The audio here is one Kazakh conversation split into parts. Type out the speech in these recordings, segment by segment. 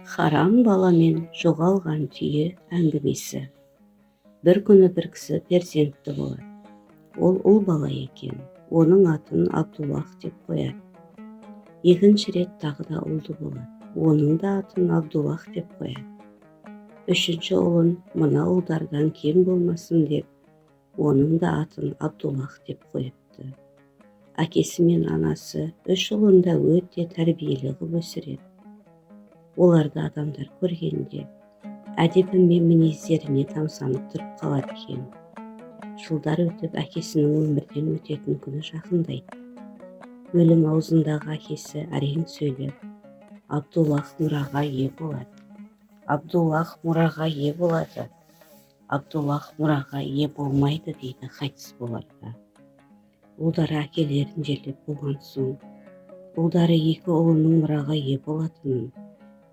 Харам бала мен жоғалған түйе әңгімесі. Бір күні бір кісі перзентті болады. Ол ұл бала екен. Оның атын Абдуллах деп қояды. Екінші рет тағы да ұлды болады. Оның да атын Абдуллах деп қояды. Үшінші ұлын мына ұлдардан кем болмасын деп, оның да атын Абдуллах деп қойыпты. Әкесі мен анасы үш ұлын да өте тәрбиелі қылып өсіреді. Оларды адамдар көргенде әдебі мен мінездеріне тамсанып тұрып қалады екен. Жылдар өтіп әкесінің өмірден өтетін күні жақындайды. Өлім аузындағы әкесі әрең сөйлеп, Абдуллах мұраға ие болады. Абдуллах мұраға ие болады. Абдуллах мұраға ие болмайды дейді қайтыс боларда. Ұлдары әкелерін жерлеп болған соң, ұлдары екі ұлының мұраға ие болатынын,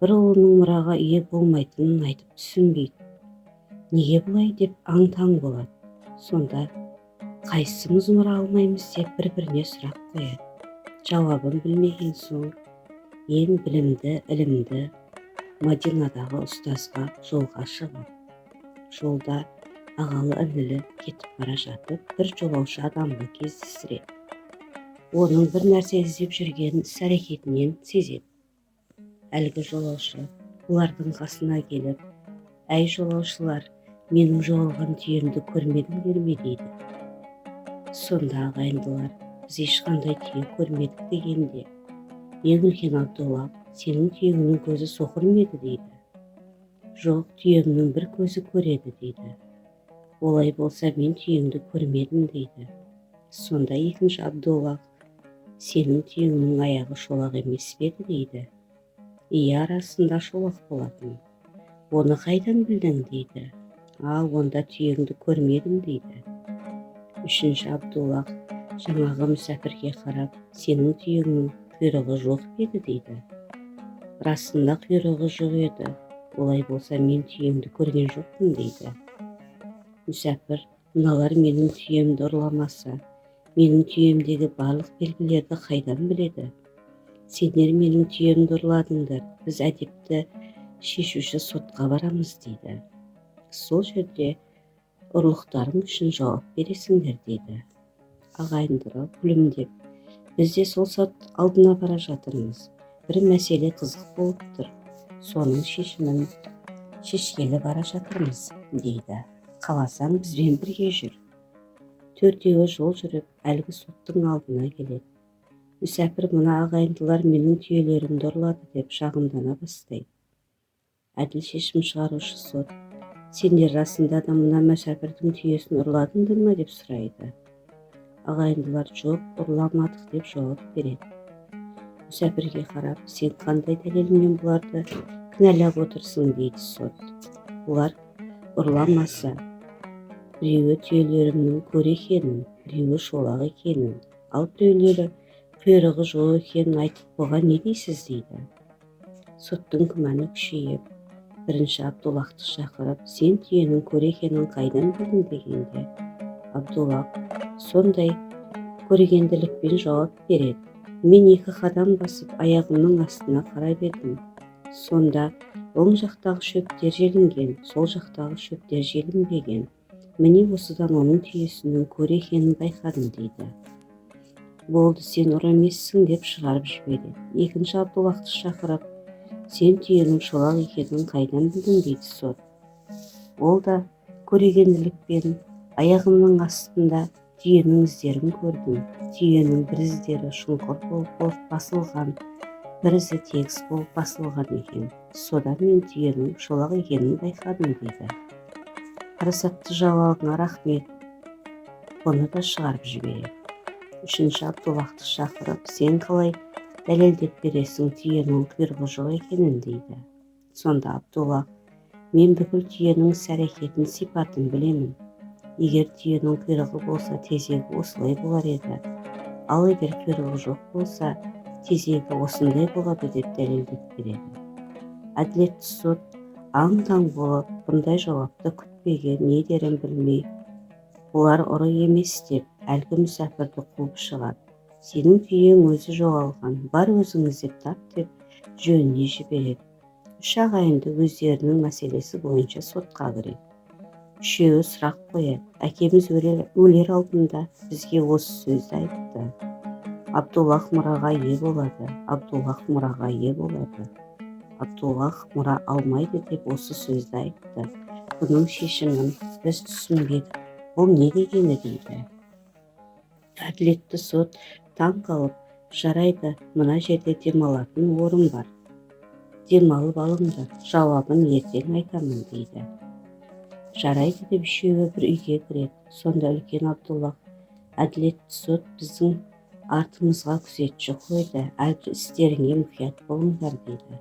бір ұлының мұраға ие болмайтынын айтып түсінбейді. Неге бұлай деп аң-таң болады. Сонда қайсымыз мұра алмаймыз деп бір-біріне сұрақ қояды. Жауабын білмеген соң ең білімді, ілімді Мадинадағы ұстазға жолға шығады. Жолда ағалы-інілі кетіп бара жатып, бір жолаушы адамды кездестіреді. Оның бір нәрсе іздеп жүргенін іс-әрекетінен сезеді. Әлгі жолаушы олардың қасына келіп, әй жолаушылар, менің жоғалған түйемді көрмедіңдер ме дейді. Сонда ағайындылар, біз ешқандай түйе көрмедік дегенде, ең үлкен Абдуллах, сенің түйеңнің көзі соқыр ма еді дейді. Жоқ, түйемнің бір көзі көреді дейді. Олай болса мен түйеңді көрмедім дейді. Сонда екінші Абдуллах, сенің түйеңнің аяғы шолақ емес пе еді дейді. Иә, арасында шолақ болатын. Оны қайдан білдің дейді. Онда түйеңді көрмедім дейді. Үшінші Абдуллах жаңағы мүсәпірге қарап, сенің түйеңнің құйрығы жоқ еді дейді. Расында құйрығы жоқ еді. Олай болса мен түйеңді көрген жоқпын дейді. Мүсәпір, мыналар менің түйемді ұрламаса, менің түйемдегі барлық белгілерді қайдан біледі? Сендер менің түйемді ұрладыңдар, біз әдепті шешуші сотқа барамыз дейді. Сол жерде ұрлықтарың үшін жауап бересіңдер дейді. Ағайындары күлімдеп, біз де сол сот алдына бара жатырмыз. Бір мәселе қызық болып тұр. Соның шешімін шешкелі бара жатырмыз дейді. Қаласаң бізбен бірге жүр. Төртеуі жол жүріп, әлгі соттың алдына келеді. Мүсәпір, мына ағайындылар менің түйелерімді ұрлады деп шағымдана бастайды. Әділ шешім шығарушы сот, сендер расында да мына мүсәпірдің түйесін ұрладыңдар ма деп сұрайды. Ағайындылар жоқ, ұрламадық деп жауап береді. Мүсәпірге қарап, сен қандай дәлелмен бұларды кінәлап отырсың дейді сот. Бұлар ұрламаса, біреуі түйелерімнің көре екенін, біреуі шолақ екенін, ал біреулері құйрығы жоқ екенін айтып, бұған не дейсіз дейді. Соттың күмәні күшейіп, бірінші Абдуллахты шақырып, сен түйенің көре екенін қайдан білдің дегенде, Абдуллах сондай көрегенділікпен жауап береді. Мен екі қадам басып, аяғымның астына қарап едім. Сонда оң жақтағы шөптер желінген, сол жақтағы шөптер желінбеген. Міне осыдан оның түйесінің көре екенін байқадым дейді. Болды, сен ұр емессің деп шығарып жібереді. Екінші Абдуллахты шақырып, сен түйенің шолақ екенін қайдан білдің дейді сот. Ол да көрегенділікпен аяғымның астында түйенің іздерін көрдім. Түйенің бір іздері шұңқыр болып басылған, бір ізі тегіс болып басылған екен. Содан мен түйенің шолақ екенін байқадым дейді. Парасатты жауабыңа рахмет. Оны да шығарып жібереді. Үшінші Абдуллахты шақырып, сен қалай дәлелдеп бересің түйенің құйрығы жоқ екенін дейді. Сонда Абдуллах, мен бүкіл түйенің іс-әрекетін сипатын білемін. Егер түйенің құйрығы болса, тезегі осылай болар еді. Ал егер құйрығы жоқ болса, тезегі осындай болады деп дәлелдеп береді. Әділетті сот аң-таң болып, бұндай жауапты күтпеген, не дерін білмей, бұлар ұры емес деп әлгі мүсәпірді қуып шығады. Сенің түйең өзі жоғалған, бар өзің іздеп тап деп жөніне жібереді. Үш ағайынды өздерінің мәселесі бойынша сотқа кіреді. Үшеуі сұрақ қояды. Әкеміз өлер алдында бізге осы сөзді айтты. Абдуллах мұраға ие болады. Абдуллах мұраға ие болады. Абдуллах мұра алмайды деп осы сөзді айтты. Бұның шешімін біз түсінбедік. Бұл не дегені дейді. Әділетті сот таң қалып, жарайды, мына жерде демалатын орын бар. Демалып алыңдар, жауабын ертең айтамын дейді. Жарайды деп үшеуі бір үйге кіреді. Сонда үлкен Абдуллах, әділетті сот біздің артымызға күзетші қойды, әрбір істеріңе мұқият болыңдар дейді.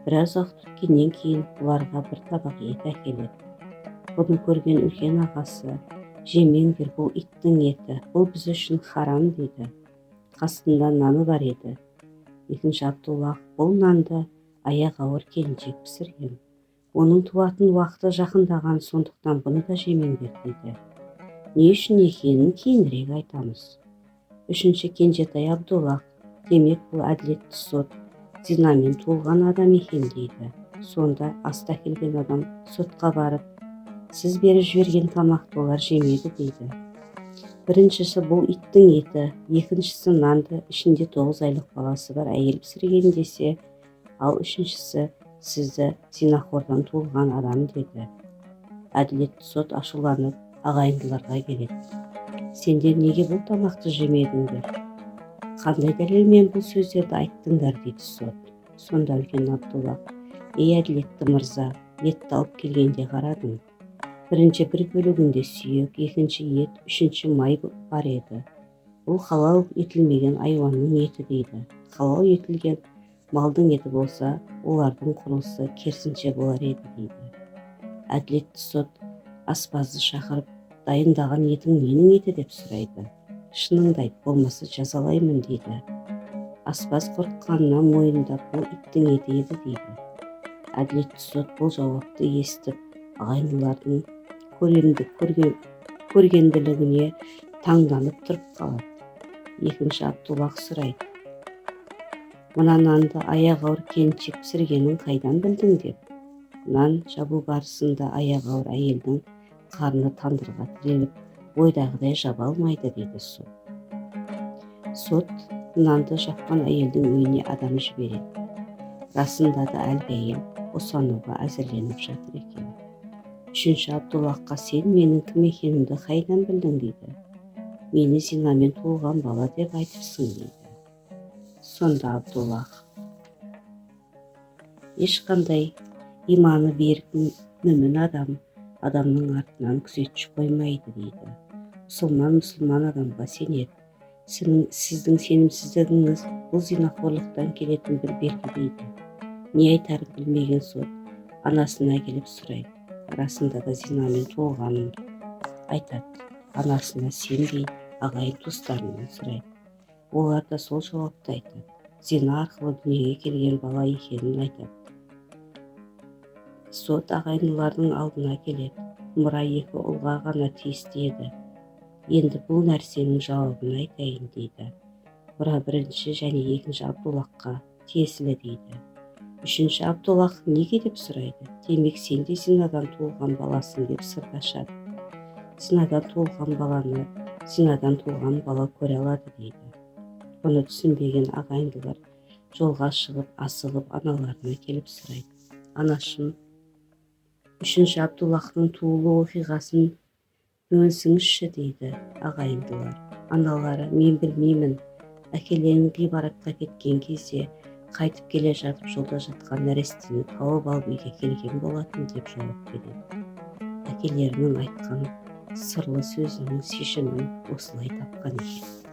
Біраз уақыт өткеннен кейін бұларға бір табақ ет әкеледі. Бұны көрген үлкен ағасы, жемеңдер, бұл иттің еті, бұл біз үшін харам дейді. Қасында наны бар еді. Екінші Абдуллах, бұл нанды аяқ ауыр келіншек пісірген. Оның туатын уақыты жақындаған, сондықтан бұны да жемеңдер дейді. Не үшін екенін кейінірек айтамыз. Үшінші кенжетай Абдуллах, демек бұл әділетті сот зинамен туылған адам екен дейді. Сонда аста келген адам сотқа барып, сіз беріп жіберген тамақты олар жемеді дейді. Біріншісі бұл иттің еті, екіншісі нанды ішінде 9 айлық баласы бар әйел пісірген десе, ал үшіншісі сізді зинахордан туылған адам деді. Әділетті сот ашуланып ағайындыларға келеді. Сендер неге бұл тамақты жемедіңдер? Қандай дәлелмен бұл сөздерді айттыңдар дейді сот. Сонда үлкен Абдуллах, ей әділетті мырза, етті алып келгенде қарадым. Бірінші бір бөлігінде сүйек, екінші ет, үшінші май бар еді. Бұл халал етілмеген айуанның еті дейді. Халал етілген малдың еті болса, олардың құрылысы керісінше болар еді дейді. Әділетті сот аспазды шақырып, дайындаған етің ненің еті деп сұрайды. Шыныңды айт, болмаса жазалаймын дейді. Аспаз қорыққанынан мойындап, бұл иттің еті еді дейді. Әділетті сот бұл жауапты естіп, ағайындылардың көргенділігіне таңданып тұрып қалады. Екінші Абдуллах сұрайды, мына нанды аяқ ауыр келіншек пісіргенін қайдан білдің деп. Нан жабу барысында аяқ ауыр әйелдің қарны тандырға тіреліп, ойдағыдай жаба алмайды дейді сот. Сот нанды жапқан әйелдің үйіне адам жібереді. Расында да әлгі әйел босануға әзірленіп жатыр екен. Үшінші Абдуллахқа, сен менің кім екенімді қайдан білдің дейді. Мені зинамен туылған бала деп айтыпсың дейді. Сонда Абдуллах, ешқандай иманы берік мүмін адамның артынан күзетші қоймайды дейді. Мұсылман адамға сенеді. Сіздің сенімсіздігіңіз бұл зинақорлықтан келетін бір белгі дейді. Не айтарын білмеген сот анасына келіп сұрайды. Расында да зинамен туылғанын айтады. Анасына сенбей ағайын туыстарынан сұрайды. Олар да сол жауапты айтады. Зина арқылы дүниеге келген бала екенін айтады. Сот ағайындылардың алдына келеді. Мұра 2 ұлға ғана тиісті еді. Енді бұл нәрсенің жауабын айтайын дейді. Мұра 1-ші және 2-ші Абдуллахқа тиесілі дейді. 3-ші Абдуллах неге деп сұрайды. Демек сен де зинадан туылған баласың деп сыр ашады. Зинадан туылған бала көре алады дейді. Бұны түсінбеген ағайындылар жолға шығып, асығып аналарына келіп сұрайды. Анашым, 3-ші Абдуллахтың туылу оқиғасын бөлісіңізші дейді ағайындылар. Аналары, мен білмеймін, әкелерің ғибаратқа кеткен кезде қайтып келе жатып жолда жатқан нәрестені тауып алып үйге келген болатын деп жауап береді. Әкелерінің айтқан сырлы сөзінің шешімін осылай тапқан екен.